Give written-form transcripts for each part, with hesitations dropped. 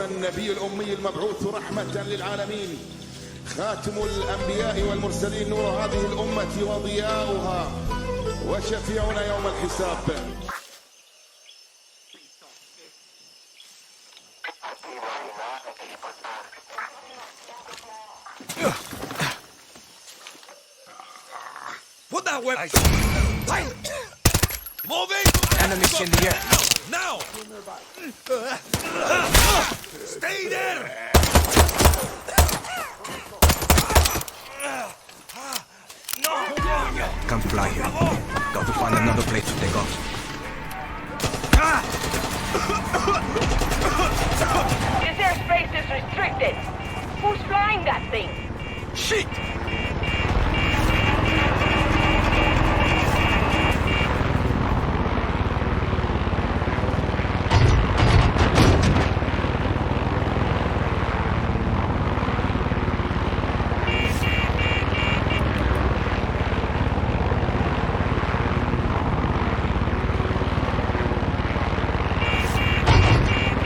محمد النبي الأمي المبعوث رحمة للعالمين، خاتم الأنبياء والمرسلين، نور هذه الأمة وضياؤها، وشفيعنا يوم الحساب. Put that weapon. Moving. Enemies in the air. Now. Stay there. Can't fly here. Got to find another place to take off. This airspace is restricted. Who's flying that thing? Shit.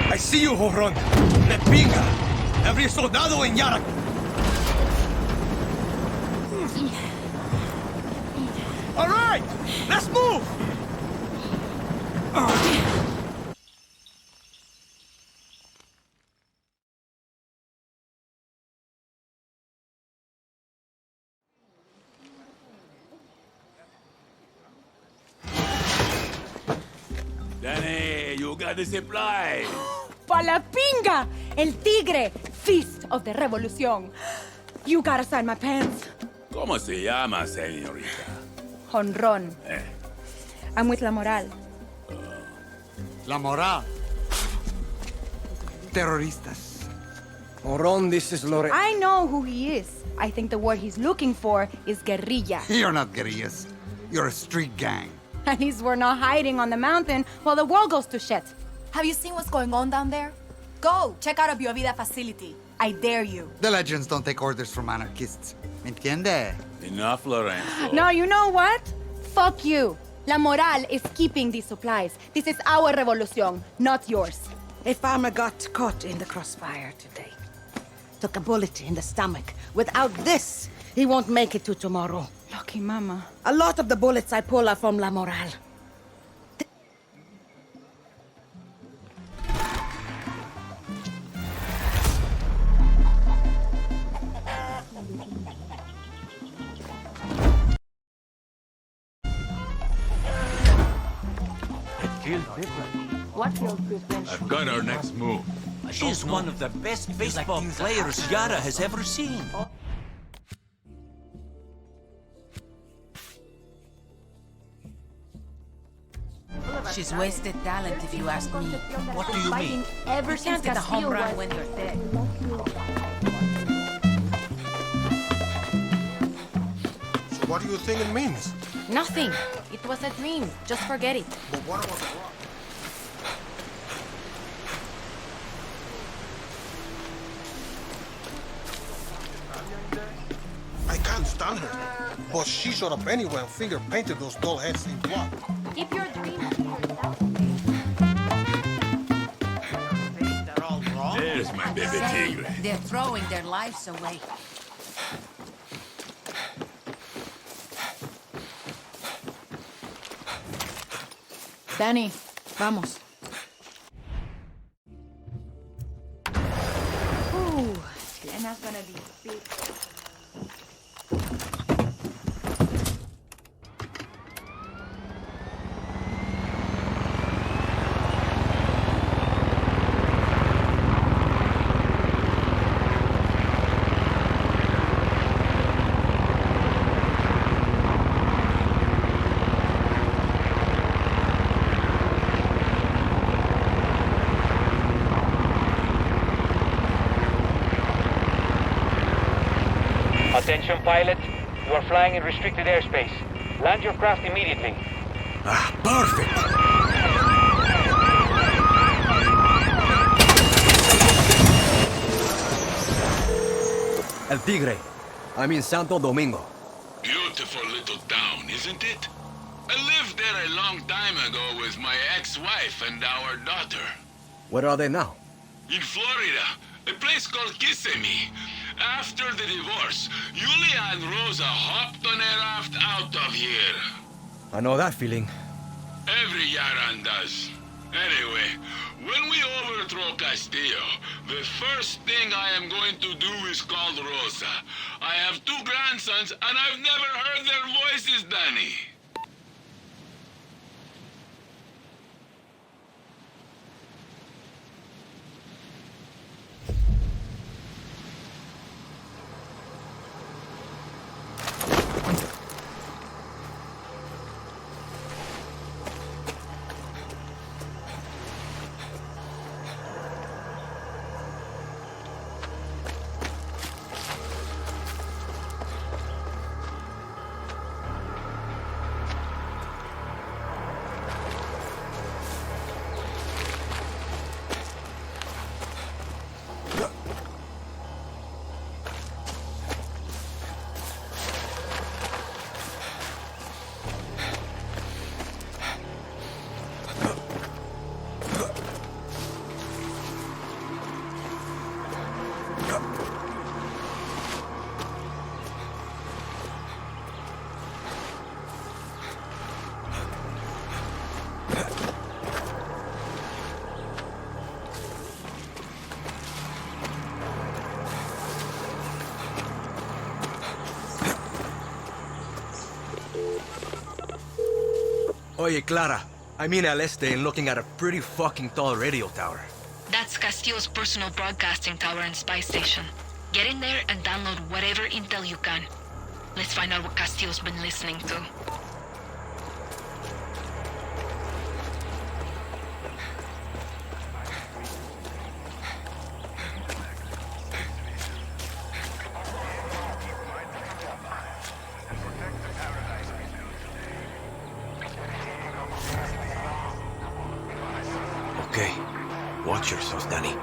I see you, Jorón. La pinga. Every soldado en Yara. All right, let's move. Danny, you got the supplies. ¡Pa la pinga! El tigre! Feast of the Revolución. You gotta sign my pants. ¿Cómo se llama, señorita? Honrón. I'm with La Moral. La Moral. Terroristas. Moron, this is Lore. I know who he is. I think the word he's looking for is guerrilla. You're not guerrillas. You're a street gang. At least we're not hiding on the mountain while the world goes to shit. Have you seen what's going on down there? Go, check out a Bio Vida facility. I dare you. The legends don't take orders from anarchists. ¿Me entiende? Enough, Lorenzo. No, you know what? Fuck you. La Moral is keeping these supplies. This is our revolution, not yours. A farmer got caught in the crossfire today. Took a bullet in the stomach. Without this, he won't make it to tomorrow. Lucky mama. A lot of the bullets I pull are from La Moral. I've got our next move. She's one of the best baseball players Yara has ever seen. She's wasted talent, if you ask me. What do you mean? Ever Can't get a home run when you're dead. So what do you think it means? Nothing. It was a dream. Just forget it. But what about the rock? I can't stand her. But she showed up anyway and finger painted those doll heads in black. Keep your dreams to yourself. There's my baby tigre. They're throwing their lives away. Danny, vamos. Ooh, Chilena's gonna be big. Attention pilot, you are flying in restricted airspace. Land your craft immediately. Ah, perfect. El Tigre. I'm in Santo Domingo. Beautiful little town, isn't it? I lived there a long time ago with my ex-wife and our daughter. Where are they now? In Florida, a place called Kissimmee. After the divorce, Yulia and Rosa hopped on a raft out of here. I know that feeling. Every Yaran does. Anyway, when we overthrow Castillo, the first thing I am going to do is call Rosa. I have 2 grandsons, and I've never heard their voices, Danny. Oye, Clara. I'm in El Este and looking at a pretty fucking tall radio tower. That's Castillo's personal broadcasting tower and spy station. Get in there and download whatever intel you can. Let's find out what Castillo's been listening to. Okay. Watch yourself, Danny.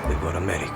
We got a medic.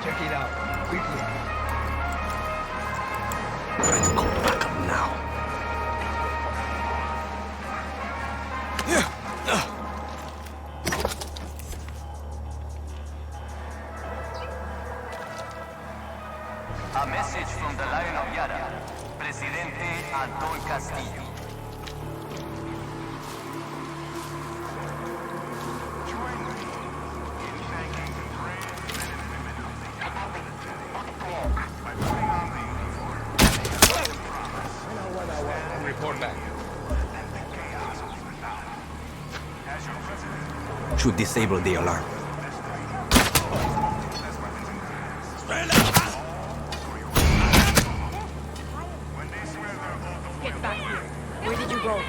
Check it out. Quickly. Try to call backup now. A message from the Lion of Yara, Presidente Anton Castillo. Report back. Should disable the alarm. Get back here. Where did you go?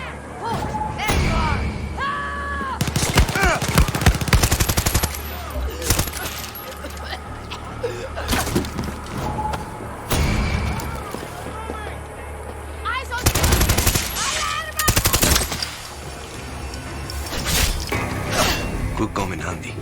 Could come in handy.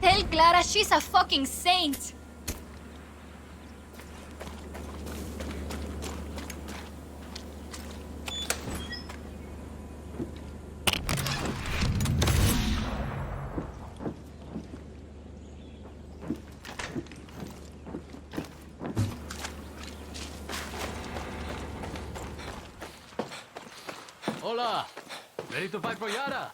Tell Clara she's a fucking saint. Hola. Ready to fight for Yara?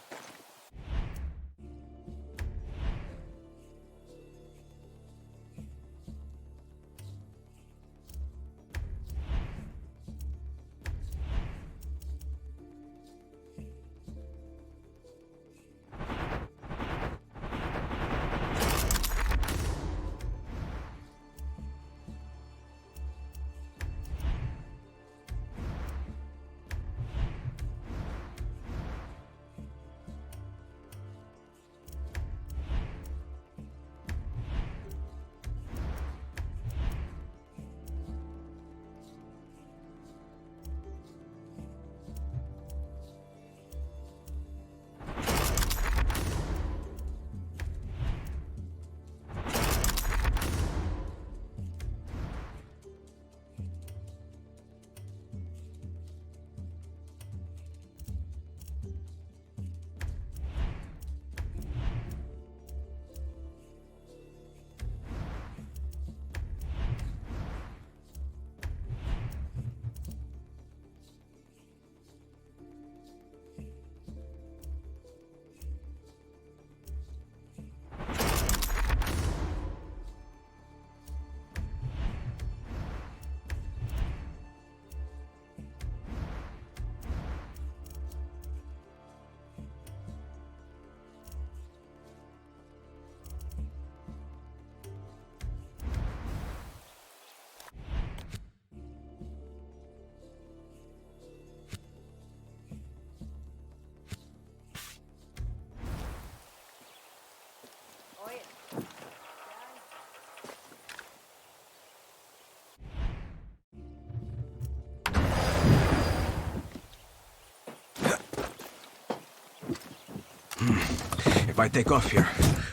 I take off here,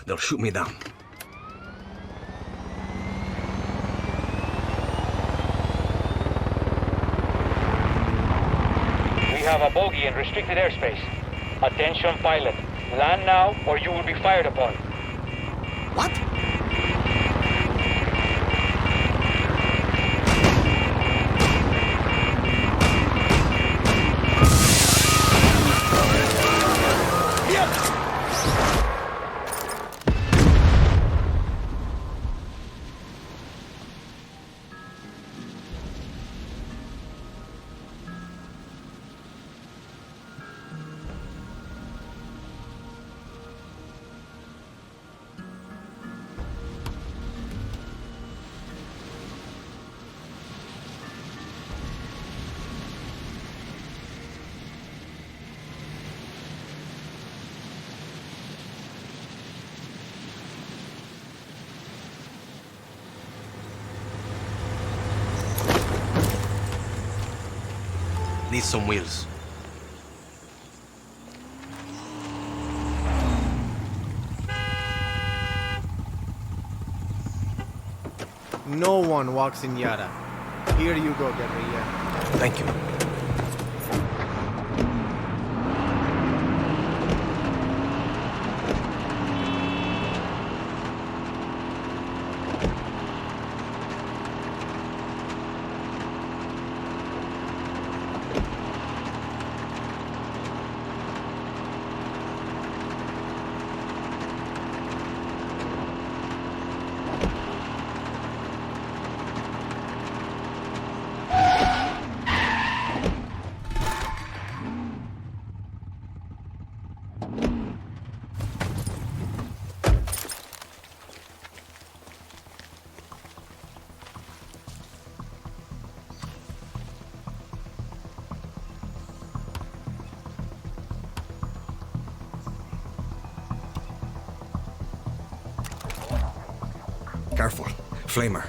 they'll shoot me down. We have a bogey in restricted airspace. Attention pilot. Land now or you will be fired upon. What? Need some wheels. No one walks in Yara. Here you go, Guerrilla. Thank you. Careful. Flamer.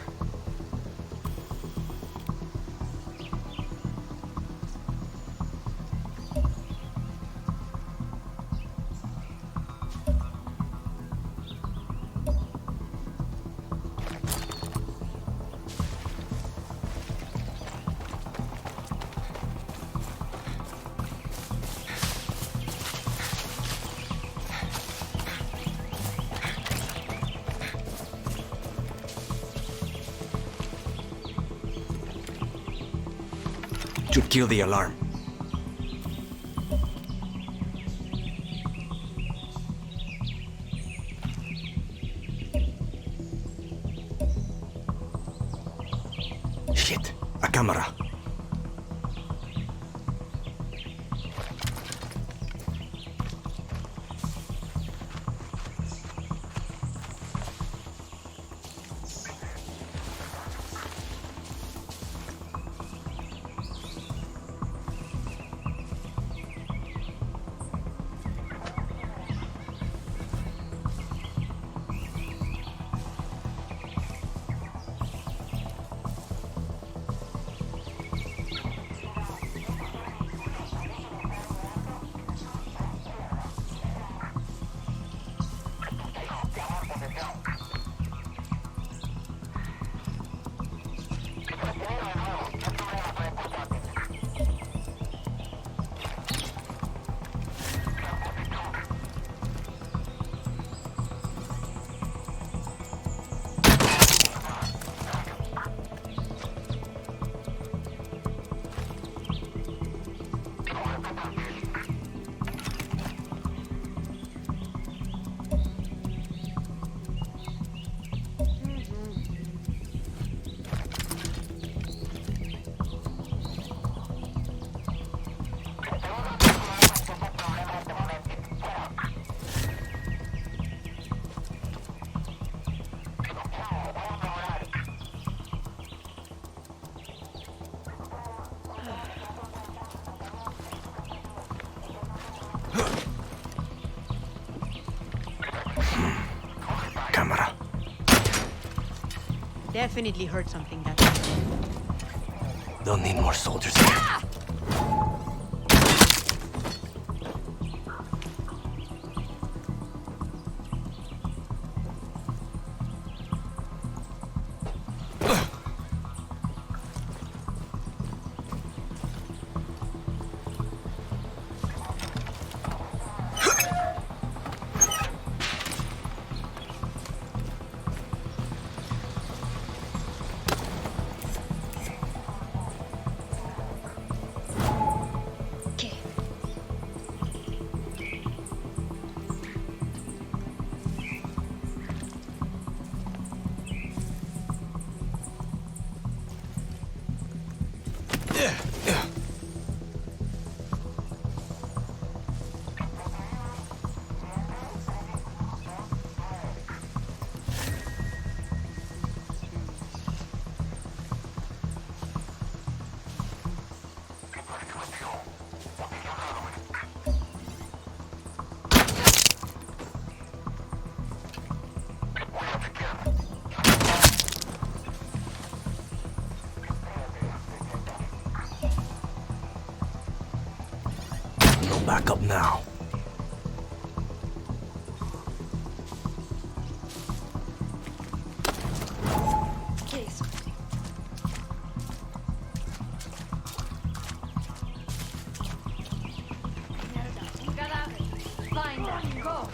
Should kill the alarm. Shit, a camera. Camera. Definitely heard something that time. Don't need more soldiers here. Okay. No backup now. Case. Find them. Go.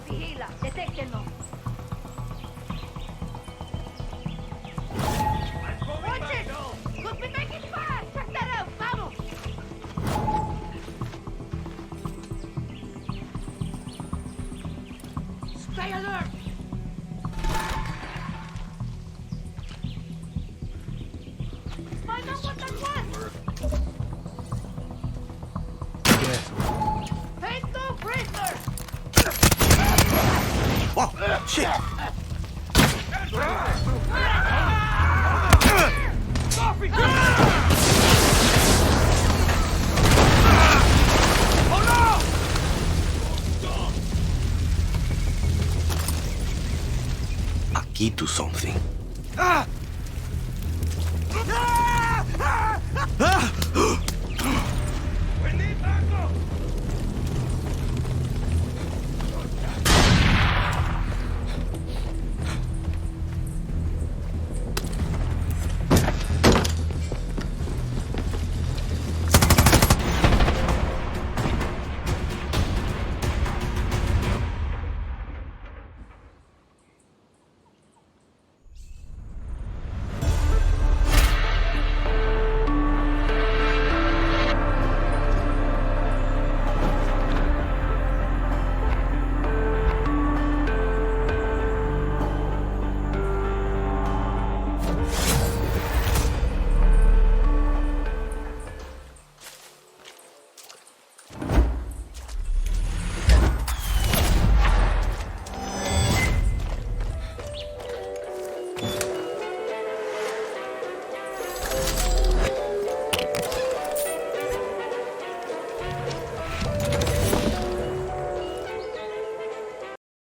Vigila. Detéctenlo. Watch it! Look, we make it fast! Check that out! Vamos! Stay alert! Find out what that was! Take no prisoners! Oh, shit! Aquí do something. Ah!